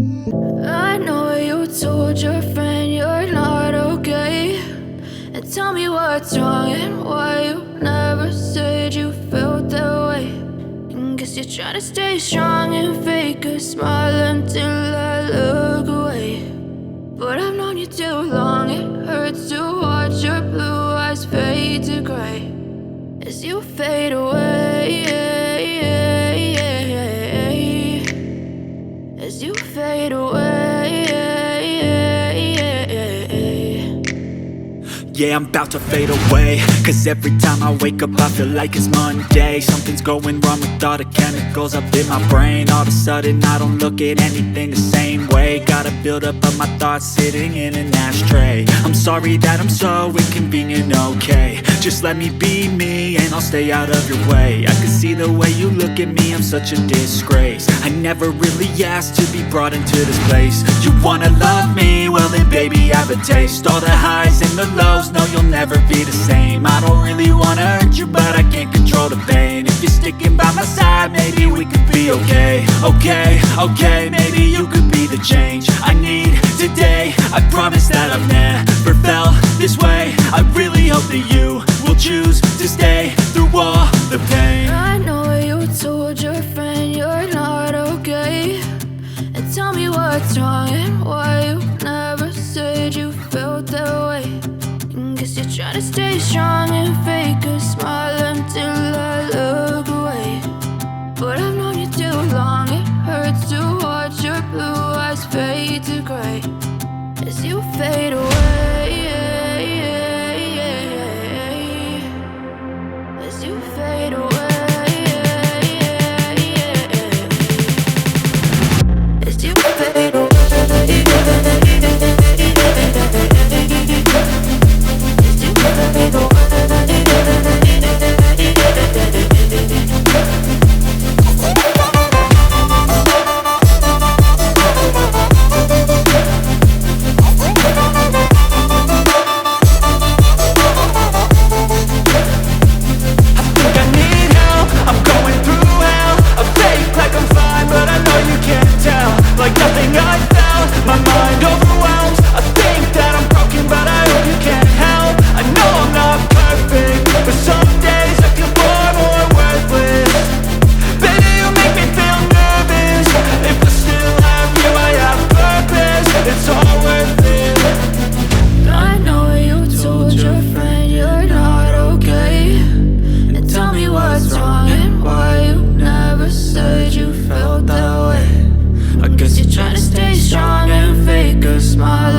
I know you told your friend you're not okay, and tell me what's wrong and why you never said you felt that way. And guess you're trying to stay strong and fake a smile until I look away. But I've known you too long, it hurts to watch your blue eyes fade to gray as you fade away, as you fade away. Yeah, I'm about to fade away, cause every time I wake up I feel like it's Monday. Something's going wrong with all the chemicals up in my brain. All of a sudden I don't look at anything the same way. Gotta build up of my thoughts sitting in an ashtray. I'm sorry that I'm so inconvenient, okay. Just let me be me and I'll stay out of your way. I can see the way you look at me, I'm such a disgrace. I never really asked to be brought into this place. You wanna love me? Well then baby I have a taste. All the highs and the lows, no you'll never be the same. I don't really wanna hurt you but I can't control the pain. If you're sticking by my side maybe we could be okay. Okay, maybe you could be the change I need today. I promise that I've never felt this way. I really hope that you will choose to stay through all the pain. I know you told your friend you're not okay, and tell me what's wrong and why you never said you felt that way. And guess you're trying to stay strong and fake a smile until I look away. But I've known you too long, it hurts to watch your blue eyes fade to gray as you fade away, as you fade away, as you fade away. Smile